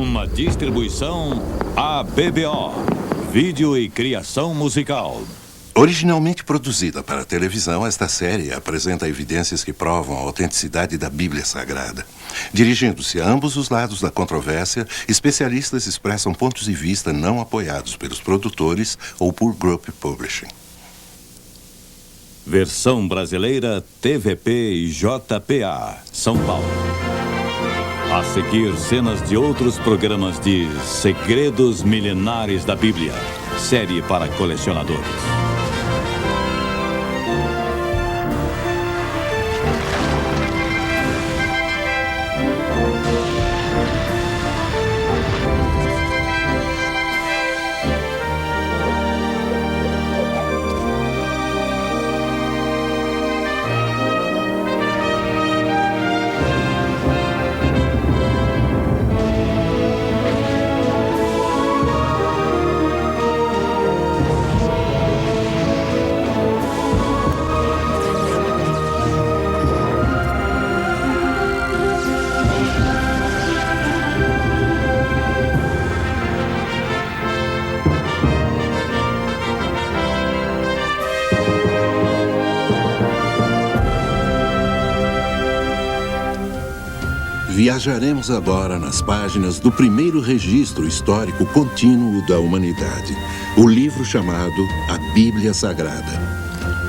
Uma distribuição ABBO, vídeo e criação musical. Originalmente produzida para a televisão, esta série apresenta evidências que provam a autenticidade da Bíblia Sagrada. Dirigindo-se a ambos os lados da controvérsia, especialistas expressam pontos de vista não apoiados pelos produtores ou por Group Publishing. Versão brasileira TVP e JPA, São Paulo. A seguir, cenas de outros programas de Segredos Milenares da Bíblia, série para colecionadores. Viajaremos agora nas páginas do primeiro registro histórico contínuo da humanidade, o livro chamado A Bíblia Sagrada.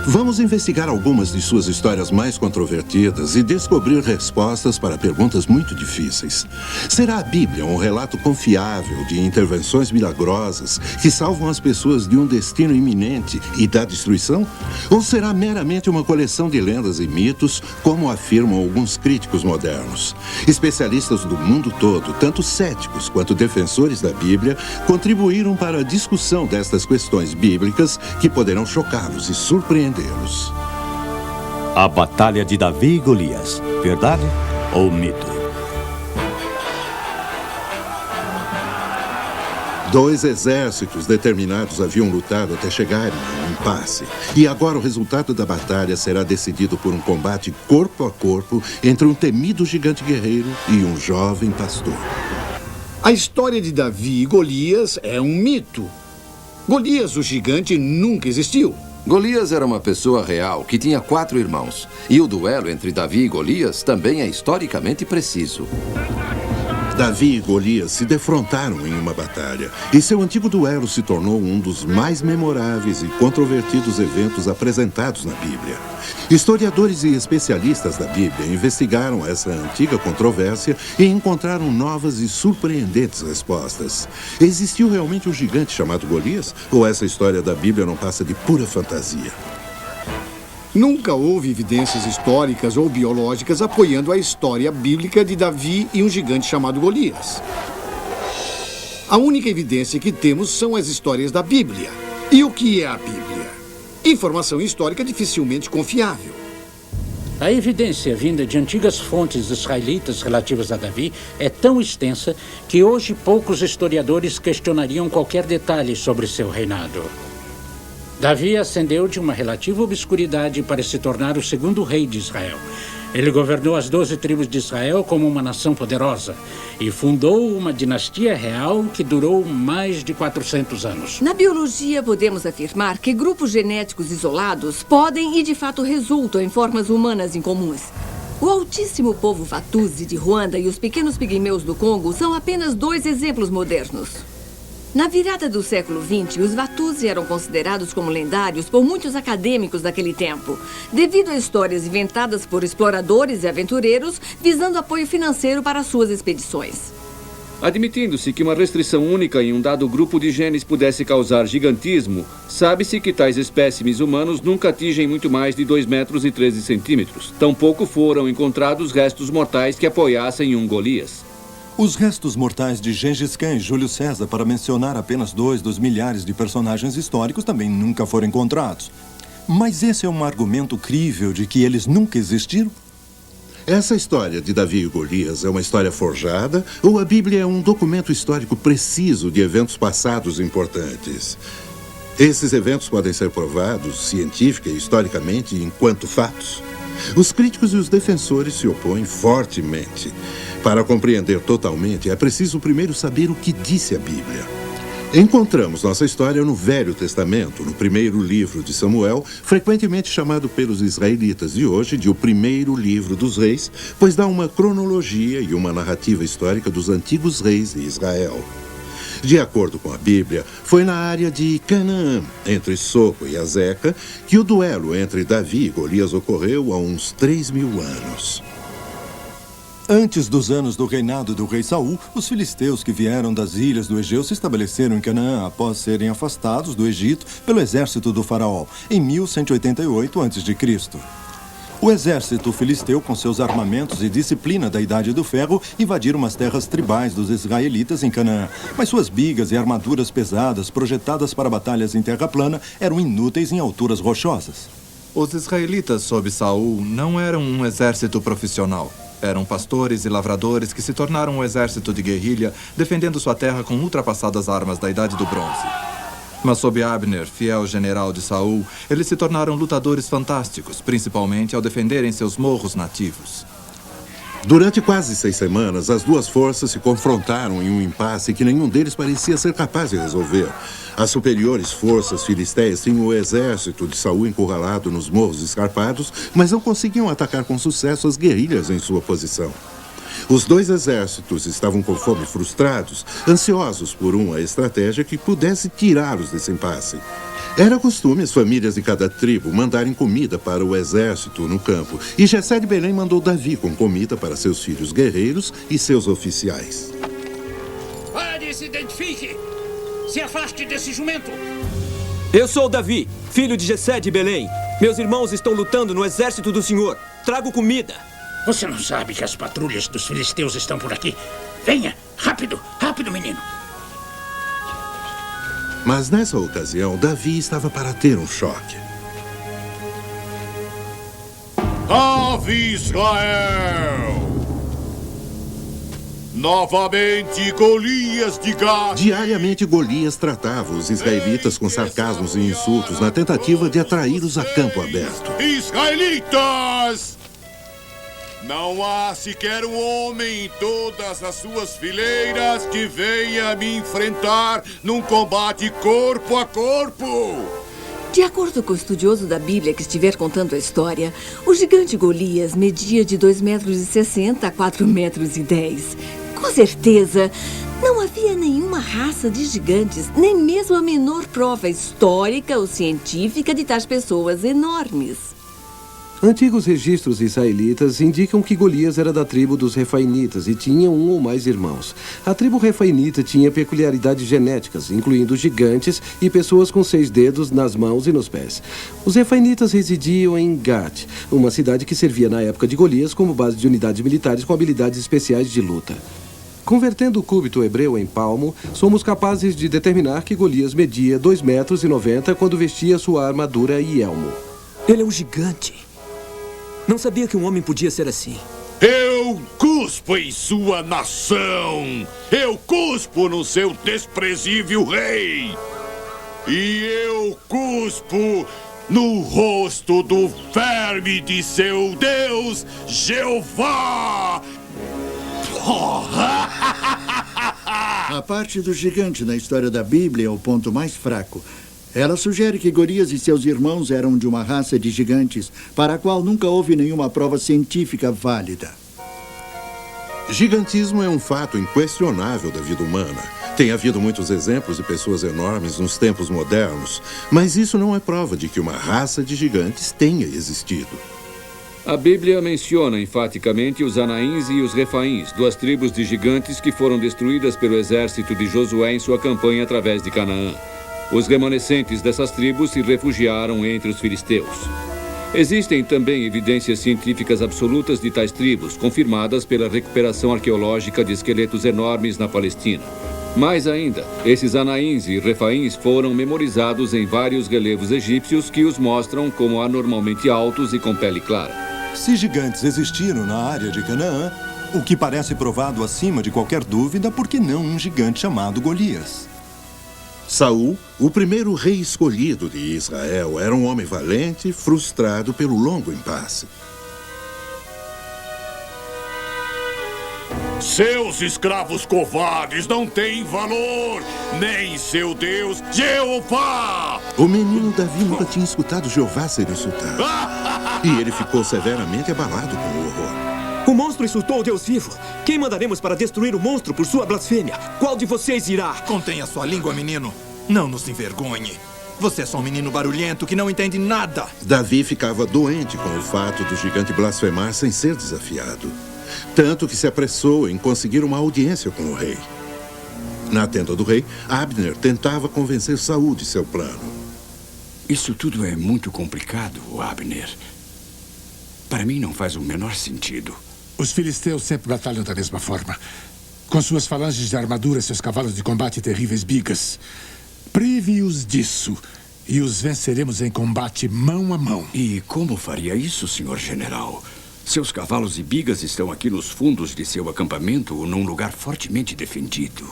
Vamos investigar algumas de suas histórias mais controvertidas e descobrir respostas para perguntas muito difíceis. Será a Bíblia um relato confiável de intervenções milagrosas que salvam as pessoas de um destino iminente e da destruição? Ou será meramente uma coleção de lendas e mitos, como afirmam alguns críticos modernos? Especialistas do mundo todo, tanto céticos quanto defensores da Bíblia, contribuíram para a discussão destas questões bíblicas que poderão chocá-los e surpreendê-los. A Batalha de Davi e Golias, verdade ou mito? Dois exércitos determinados haviam lutado até chegarem a um impasse. E agora o resultado da batalha será decidido por um combate corpo a corpo entre um temido gigante guerreiro e um jovem pastor. A história de Davi e Golias é um mito. Golias, o gigante, nunca existiu. Golias era uma pessoa real que tinha 4 irmãos. E o duelo entre Davi e Golias também é historicamente preciso. Davi e Golias se defrontaram em uma batalha, e seu antigo duelo se tornou um dos mais memoráveis e controvertidos eventos apresentados na Bíblia. Historiadores e especialistas da Bíblia investigaram essa antiga controvérsia e encontraram novas e surpreendentes respostas. Existiu realmente um gigante chamado Golias? Ou essa história da Bíblia não passa de pura fantasia? Nunca houve evidências históricas ou biológicas apoiando a história bíblica de Davi e um gigante chamado Golias. A única evidência que temos são as histórias da Bíblia. E o que é a Bíblia? Informação histórica dificilmente confiável. A evidência vinda de antigas fontes israelitas relativas a Davi é tão extensa que hoje poucos historiadores questionariam qualquer detalhe sobre seu reinado. Davi ascendeu de uma relativa obscuridade para se tornar o segundo rei de Israel. Ele governou as 12 tribos de Israel como uma nação poderosa e fundou uma dinastia real que durou mais de 400 anos. Na biologia, podemos afirmar que grupos genéticos isolados podem e de fato resultam em formas humanas incomuns. O altíssimo povo Watusi de Ruanda e os pequenos pigmeus do Congo são apenas 2 exemplos modernos. Na virada do século XX, os Watusi eram considerados como lendários por muitos acadêmicos daquele tempo, devido a histórias inventadas por exploradores e aventureiros visando apoio financeiro para suas expedições. Admitindo-se que uma restrição única em um dado grupo de genes pudesse causar gigantismo, sabe-se que tais espécimes humanos nunca atingem muito mais de 2 metros e 13 centímetros. Tampouco foram encontrados restos mortais que apoiassem um Golias. Os restos mortais de Gengis Khan e Júlio César, para mencionar apenas 2 dos milhares de personagens históricos, também nunca foram encontrados. Mas esse é um argumento crível de que eles nunca existiram? Essa história de Davi e Golias é uma história forjada ou a Bíblia é um documento histórico preciso de eventos passados importantes? Esses eventos podem ser provados científica e historicamente enquanto fatos? Os críticos e os defensores se opõem fortemente. Para compreender totalmente, é preciso primeiro saber o que disse a Bíblia. Encontramos nossa história no Velho Testamento, no primeiro livro de Samuel, frequentemente chamado pelos israelitas de hoje de o primeiro livro dos reis, pois dá uma cronologia e uma narrativa histórica dos antigos reis de Israel. De acordo com a Bíblia, foi na área de Canaã, entre Soco e Azeca, que o duelo entre Davi e Golias ocorreu há uns 3.000 anos. Antes dos anos do reinado do rei Saul, os filisteus que vieram das ilhas do Egeu se estabeleceram em Canaã após serem afastados do Egito pelo exército do faraó, em 1188 a.C. O exército filisteu, com seus armamentos e disciplina da Idade do Ferro, invadiram as terras tribais dos israelitas em Canaã. Mas suas bigas e armaduras pesadas, projetadas para batalhas em terra plana, eram inúteis em alturas rochosas. Os israelitas sob Saul não eram um exército profissional. Eram pastores e lavradores que se tornaram um exército de guerrilha, defendendo sua terra com ultrapassadas armas da Idade do Bronze. Mas sob Abner, fiel general de Saul, eles se tornaram lutadores fantásticos, principalmente ao defenderem seus morros nativos. Durante quase 6 semanas, as duas forças se confrontaram em um impasse que nenhum deles parecia ser capaz de resolver. As superiores forças filisteias tinham o exército de Saul encurralado nos morros escarpados, mas não conseguiam atacar com sucesso as guerrilhas em sua posição. Os dois exércitos estavam com fome, frustrados, ansiosos por uma estratégia que pudesse tirá-los desse impasse. Era costume as famílias de cada tribo mandarem comida para o exército no campo, e Jessé de Belém mandou Davi com comida para seus filhos guerreiros e seus oficiais. Pare, se identifique! Se afaste desse jumento! Eu sou Davi, filho de Jessé de Belém. Meus irmãos estão lutando no exército do Senhor. Trago comida. Você não sabe que as patrulhas dos filisteus estão por aqui? Venha! Rápido! Rápido, menino! Mas nessa ocasião, Davi estava para ter um choque. Ave Israel! Novamente Golias de Gate. Diariamente, Golias tratava os israelitas com sarcasmos e insultos na tentativa de atraí-los a campo aberto. Israelitas! Não há sequer um homem em todas as suas fileiras que venha me enfrentar num combate corpo a corpo. De acordo com o estudioso da Bíblia que estiver contando a história, o gigante Golias media de 2,60 metros a 4,10 metros. Com certeza, não havia nenhuma raça de gigantes, nem mesmo a menor prova histórica ou científica de tais pessoas enormes. Antigos registros israelitas indicam que Golias era da tribo dos Refainitas e tinha um ou mais irmãos. A tribo Refainita tinha peculiaridades genéticas, incluindo gigantes e pessoas com 6 dedos nas mãos e nos pés. Os Refainitas residiam em Gat, uma cidade que servia na época de Golias como base de unidades militares com habilidades especiais de luta. Convertendo o cúbito hebreu em palmo, somos capazes de determinar que Golias media 2,90 metros quando vestia sua armadura e elmo. Ele é um gigante. Não sabia que um homem podia ser assim. Eu cuspo em sua nação! Eu cuspo no seu desprezível rei! E eu cuspo no rosto do verme de seu Deus, Jeová! A parte do gigante na história da Bíblia é o ponto mais fraco. Ela sugere que Golias e seus irmãos eram de uma raça de gigantes, para a qual nunca houve nenhuma prova científica válida. Gigantismo é um fato inquestionável da vida humana. Tem havido muitos exemplos de pessoas enormes nos tempos modernos, mas isso não é prova de que uma raça de gigantes tenha existido. A Bíblia menciona enfaticamente os Anaíns e os Refaíns, 2 tribos de gigantes que foram destruídas pelo exército de Josué em sua campanha através de Canaã. Os remanescentes dessas tribos se refugiaram entre os filisteus. Existem também evidências científicas absolutas de tais tribos, confirmadas pela recuperação arqueológica de esqueletos enormes na Palestina. Mais ainda, esses Anaíns e Refaíns foram memorizados em vários relevos egípcios que os mostram como anormalmente altos e com pele clara. Se gigantes existiram na área de Canaã, o que parece provado acima de qualquer dúvida, por que não um gigante chamado Golias? Saul, o primeiro rei escolhido de Israel, era um homem valente, frustrado pelo longo impasse. Seus escravos covardes não têm valor, nem seu Deus, Jeová! O menino Davi nunca tinha escutado Jeová ser insultado. E ele ficou severamente abalado com o horror. O monstro insultou o Deus vivo. Quem mandaremos para destruir o monstro por sua blasfêmia? Qual de vocês irá? Contenha sua língua, menino. Não nos envergonhe. Você é só um menino barulhento que não entende nada. Davi ficava doente com o fato do gigante blasfemar sem ser desafiado. Tanto que se apressou em conseguir uma audiência com o rei. Na tenda do rei, Abner tentava convencer Saul de seu plano. Isso tudo é muito complicado, Abner. Para mim não faz o menor sentido. Os filisteus sempre batalham da mesma forma. Com suas falanges de armadura, seus cavalos de combate e terríveis bigas. Prive-os disso, e os venceremos em combate mão a mão. E como faria isso, senhor general? Seus cavalos e bigas estão aqui nos fundos de seu acampamento, num lugar fortemente defendido.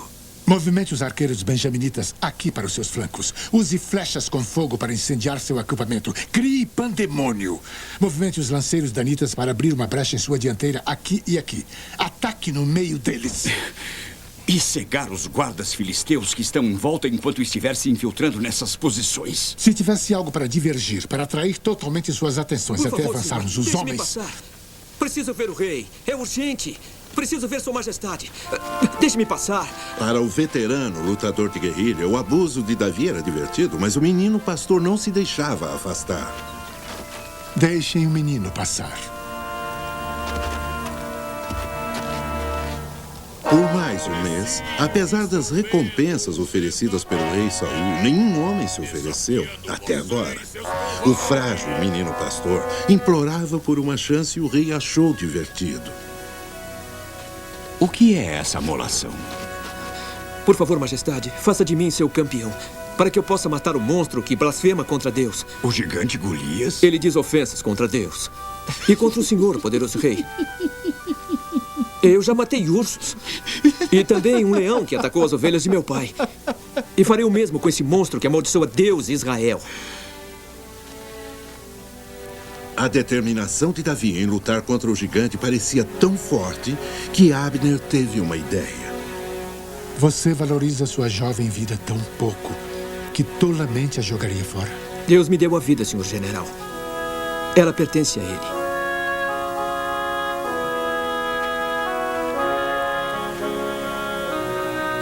Movimente os arqueiros benjaminitas aqui para os seus flancos. Use flechas com fogo para incendiar seu acampamento. Crie pandemônio. Movimente os lanceiros danitas para abrir uma brecha em sua dianteira aqui e aqui. Ataque no meio deles. E cegar os guardas filisteus que estão em volta enquanto estiver se infiltrando nessas posições. Se tivesse algo para divergir, para atrair totalmente suas atenções até avançarmos, os homens... Passar. Preciso ver o rei. É urgente. Preciso ver sua majestade. Deixe-me passar. Para o veterano lutador de guerrilha, o abuso de Davi era divertido, mas o menino pastor não se deixava afastar. Deixem o menino passar. Por mais um mês, apesar das recompensas oferecidas pelo rei Saul, nenhum homem se ofereceu até agora. O frágil menino pastor implorava por uma chance e o rei achou divertido. O que é essa molação? Por favor, majestade, faça de mim seu campeão, para que eu possa matar o monstro que blasfema contra Deus. O gigante Golias? Ele diz ofensas contra Deus. E contra o senhor, poderoso rei. Eu já matei ursos. E também um leão que atacou as ovelhas de meu pai. E farei o mesmo com esse monstro que amaldiçoa Deus e Israel. A determinação de Davi em lutar contra o gigante parecia tão forte que Abner teve uma ideia. Você valoriza sua jovem vida tão pouco que tolamente a jogaria fora. Deus me deu a vida, senhor general. Ela pertence a ele.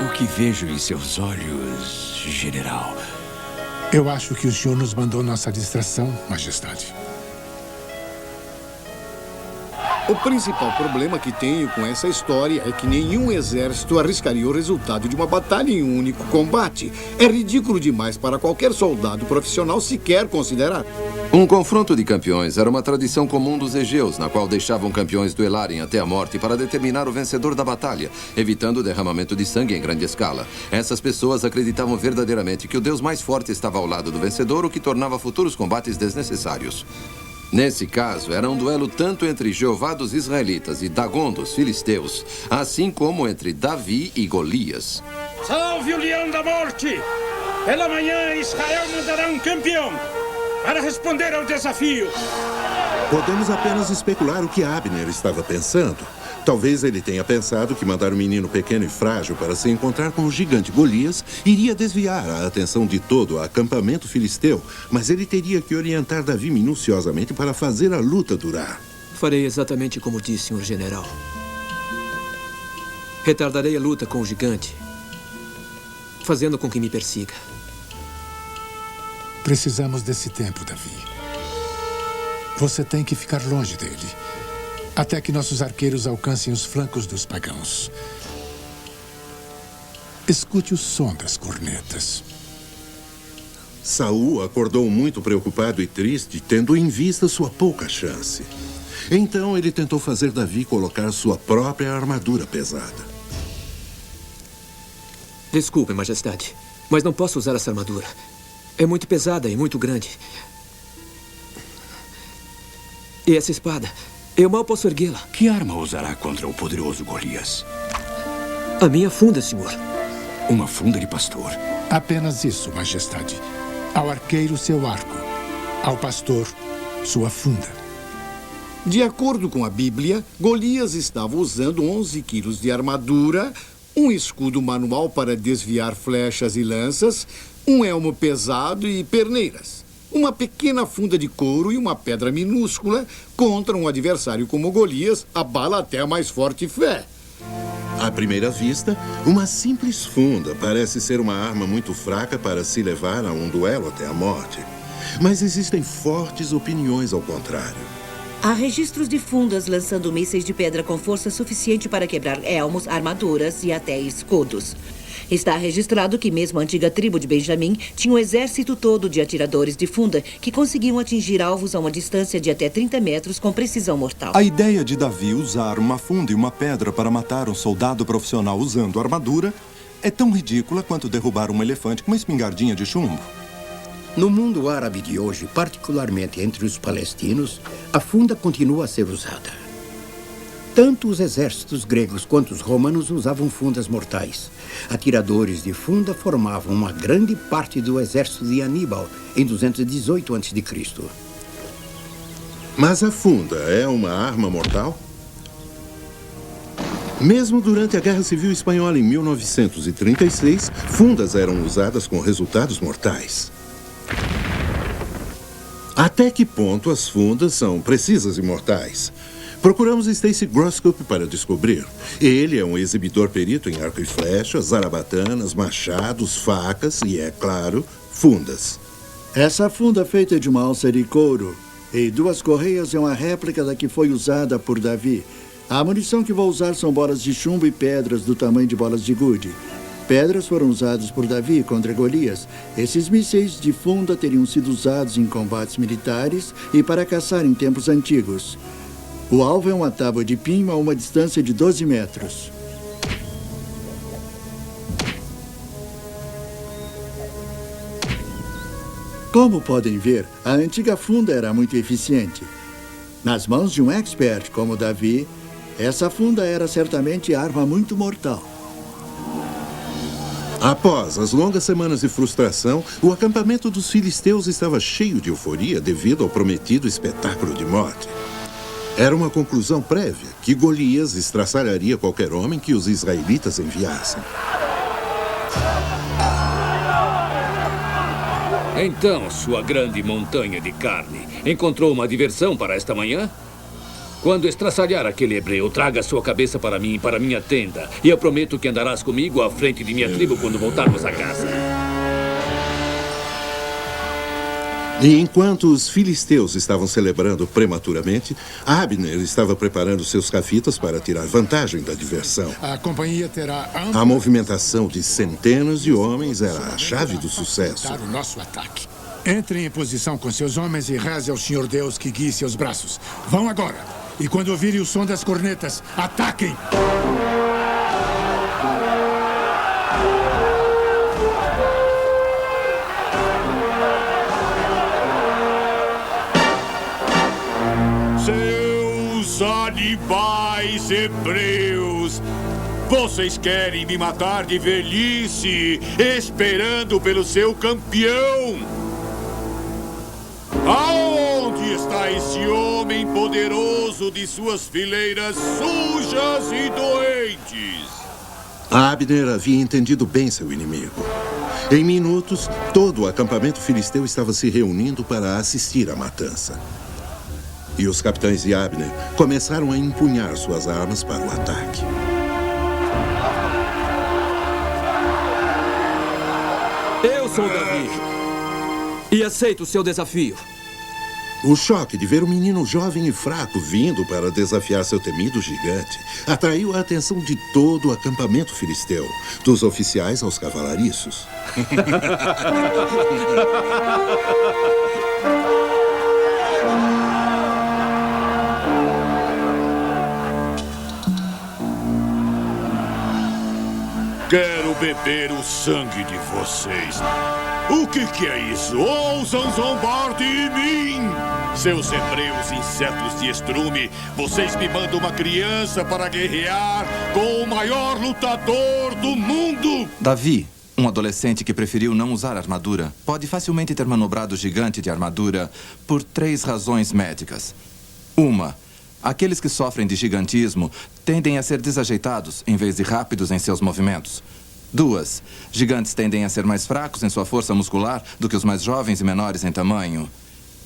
O que vejo em seus olhos, general? Eu acho que o senhor nos mandou nossa distração, majestade. O principal problema que tenho com essa história é que nenhum exército arriscaria o resultado de uma batalha em um único combate. É ridículo demais para qualquer soldado profissional sequer considerar. Um confronto de campeões era uma tradição comum dos egeus, na qual deixavam campeões duelarem até a morte para determinar o vencedor da batalha, evitando o derramamento de sangue em grande escala. Essas pessoas acreditavam verdadeiramente que o deus mais forte estava ao lado do vencedor, o que tornava futuros combates desnecessários. Nesse caso, era um duelo tanto entre Jeová dos israelitas e Dagon dos filisteus, assim como entre Davi e Golias. Salve o leão da morte! Pela manhã, Israel mandará um campeão para responder ao desafio. Podemos apenas especular o que Abner estava pensando. Talvez ele tenha pensado que mandar um menino pequeno e frágil para se encontrar com o gigante Golias iria desviar a atenção de todo o acampamento filisteu, mas ele teria que orientar Davi minuciosamente para fazer a luta durar. Farei exatamente como disse, senhor general. Retardarei a luta com o gigante, fazendo com que me persiga. Precisamos desse tempo, Davi. Você tem que ficar longe dele, até que nossos arqueiros alcancem os flancos dos pagãos. Escute o som das cornetas. Saul acordou muito preocupado e triste, tendo em vista sua pouca chance. Então ele tentou fazer Davi colocar sua própria armadura pesada. Desculpe, majestade, mas não posso usar essa armadura. É muito pesada e muito grande. E essa espada, eu mal posso erguê-la. Que arma usará contra o poderoso Golias? A minha funda, senhor. Uma funda de pastor. Apenas isso, majestade. Ao arqueiro, seu arco. Ao pastor, sua funda. De acordo com a Bíblia, Golias estava usando 11 quilos de armadura, um escudo manual para desviar flechas e lanças, um elmo pesado e perneiras, uma pequena funda de couro e uma pedra minúscula. Contra um adversário como Golias, abala até a mais forte fé. À primeira vista, uma simples funda parece ser uma arma muito fraca para se levar a um duelo até a morte. Mas existem fortes opiniões ao contrário. Há registros de fundas lançando mísseis de pedra com força suficiente para quebrar elmos, armaduras e até escudos. Está registrado que mesmo a antiga tribo de Benjamim tinha um exército todo de atiradores de funda que conseguiam atingir alvos a uma distância de até 30 metros com precisão mortal. A ideia de Davi usar uma funda e uma pedra para matar um soldado profissional usando armadura é tão ridícula quanto derrubar um elefante com uma espingardinha de chumbo. No mundo árabe de hoje, particularmente entre os palestinos, a funda continua a ser usada. Tanto os exércitos gregos quanto os romanos usavam fundas mortais. Atiradores de funda formavam uma grande parte do exército de Aníbal em 218 a.C. Mas a funda é uma arma mortal? Mesmo durante a Guerra Civil Espanhola em 1936, fundas eram usadas com resultados mortais. Até que ponto as fundas são precisas e mortais? Procuramos Stacy Grosskopf para descobrir. Ele é um exibidor perito em arco e flecha, zarabatanas, machados, facas e, é claro, fundas. Essa funda feita de uma alça de couro e 2 correias é uma réplica da que foi usada por Davi. A munição que vou usar são bolas de chumbo e pedras do tamanho de bolas de gude. Pedras foram usadas por Davi contra Golias. Esses mísseis de funda teriam sido usados em combates militares e para caçar em tempos antigos. O alvo é uma tábua de pinho a uma distância de 12 metros. Como podem ver, a antiga funda era muito eficiente. Nas mãos de um expert como Davi, essa funda era certamente arma muito mortal. Após as longas semanas de frustração, o acampamento dos filisteus estava cheio de euforia devido ao prometido espetáculo de morte. Era uma conclusão prévia que Golias estraçalharia qualquer homem que os israelitas enviassem. Então, sua grande montanha de carne, encontrou uma diversão para esta manhã? Quando estraçalhar aquele hebreu, traga sua cabeça para mim, para minha tenda. E eu prometo que andarás comigo à frente de minha tribo quando voltarmos a casa. E enquanto os filisteus estavam celebrando prematuramente, Abner estava preparando seus cafitas para tirar vantagem da diversão. A companhia terá A movimentação de centenas de homens era a chave do sucesso. o nosso ataque. Entre em posição com seus homens e reze ao Senhor Deus que guie seus braços. Vão agora. E quando ouvirem o som das cornetas, ataquem! Seus animais hebreus! Vocês querem me matar de velhice, esperando pelo seu campeão! Aonde está esse homem poderoso de suas fileiras sujas e doentes? Abner havia entendido bem seu inimigo. Em minutos, todo o acampamento filisteu estava se reunindo para assistir à matança. E os capitães de Abner começaram a empunhar suas armas para o ataque. Eu sou Davi e aceito o seu desafio. O choque de ver um menino jovem e fraco vindo para desafiar seu temido gigante atraiu a atenção de todo o acampamento filisteu, dos oficiais aos cavalariços. Quero beber o sangue de vocês. O que é isso? Ousam zombar de mim! Seus hebreus insetos de estrume, vocês me mandam uma criança para guerrear com o maior lutador do mundo! Davi, um adolescente que preferiu não usar armadura, pode facilmente ter manobrado o gigante de armadura por 3 razões médicas. Uma, Aqueles que sofrem de gigantismo tendem a ser desajeitados em vez de rápidos em seus movimentos. 2. Gigantes tendem a ser mais fracos em sua força muscular do que os mais jovens e menores em tamanho.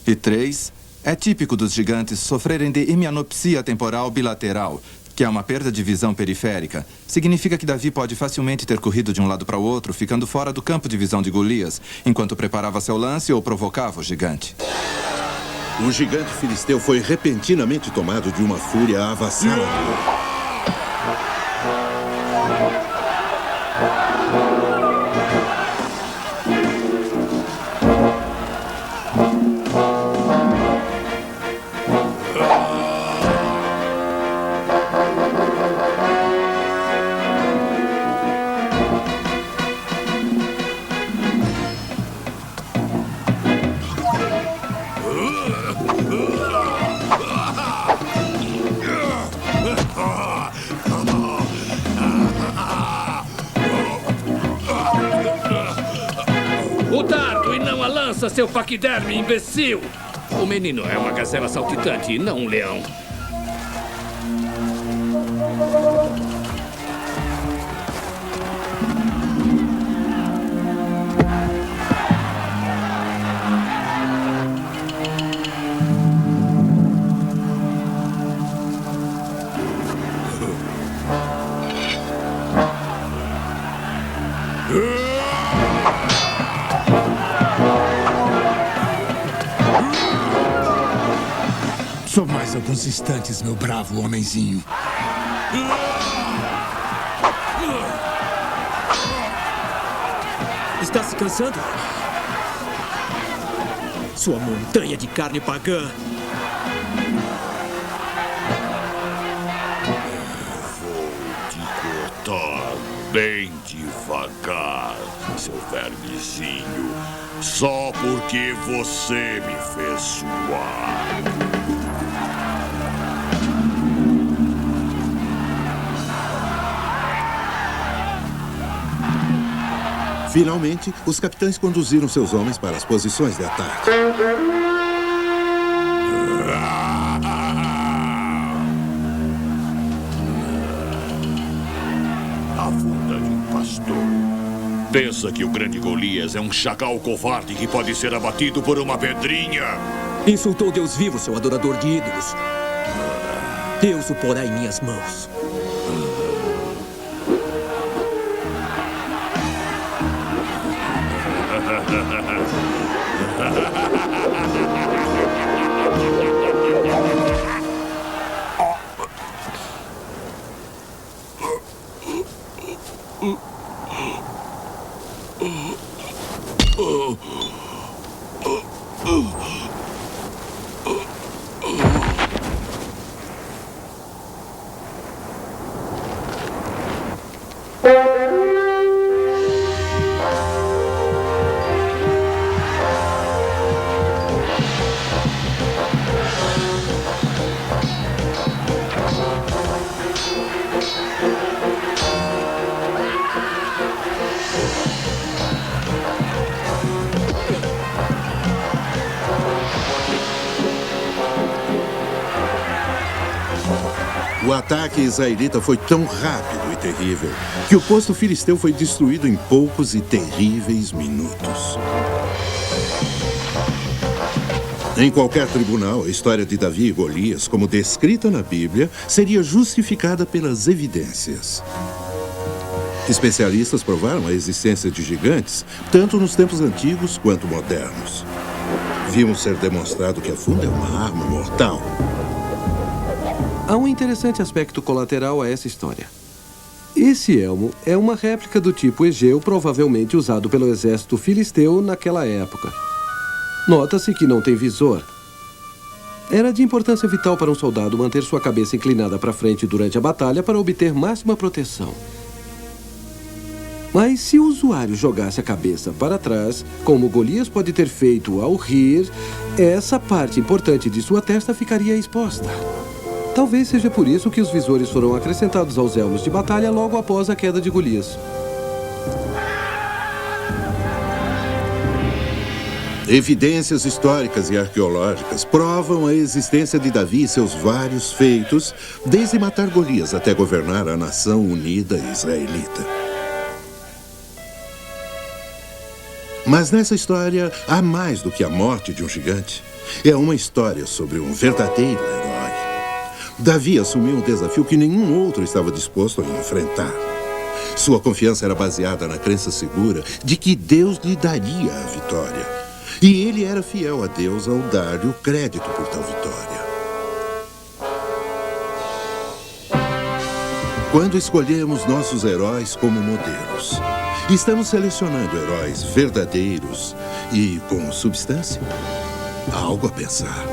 E 3. É típico dos gigantes sofrerem de hemianopsia temporal bilateral, que é uma perda de visão periférica. Significa que Davi pode facilmente ter corrido de um lado para o outro, ficando fora do campo de visão de Golias, enquanto preparava seu lance ou provocava o gigante. O gigante filisteu foi repentinamente tomado de uma fúria avassaladora. Seu paquiderme, imbecil! O menino é uma gazela saltitante e não um leão. Só mais alguns instantes, meu bravo homenzinho. Está se cansando? Sua montanha de carne pagã. Vou te cortar bem devagar, seu vermezinho. Só porque você me fez suar. Finalmente, os capitães conduziram seus homens para as posições de ataque. A funda de um pastor. Pensa que o grande Golias é um chacal covarde que pode ser abatido por uma pedrinha? Insultou Deus vivo, seu adorador de ídolos. Deus o porá em minhas mãos. O ataque israelita foi tão rápido e terrível que o posto filisteu foi destruído em poucos e terríveis minutos. Em qualquer tribunal, a história de Davi e Golias, como descrita na Bíblia, seria justificada pelas evidências. Especialistas provaram a existência de gigantes, tanto nos tempos antigos quanto modernos. Vimos ser demonstrado que a funda é uma arma mortal. Há um interessante aspecto colateral a essa história. Esse elmo é uma réplica do tipo Egeu, provavelmente usado pelo exército filisteu naquela época. Nota-se que não tem visor. Era de importância vital para um soldado manter sua cabeça inclinada para frente durante a batalha para obter máxima proteção. Mas se o usuário jogasse a cabeça para trás, como Golias pode ter feito ao rir, essa parte importante de sua testa ficaria exposta. Talvez seja por isso que os visores foram acrescentados aos elmos de batalha logo após a queda de Golias. Evidências históricas e arqueológicas provam a existência de Davi e seus vários feitos, desde matar Golias até governar a nação unida israelita. Mas nessa história há mais do que a morte de um gigante. É uma história sobre um verdadeiro herói. Davi assumiu um desafio que nenhum outro estava disposto a enfrentar. Sua confiança era baseada na crença segura de que Deus lhe daria a vitória. E ele era fiel a Deus ao dar-lhe o crédito por tal vitória. Quando escolhemos nossos heróis como modelos, estamos selecionando heróis verdadeiros e com substância? Algo a pensar.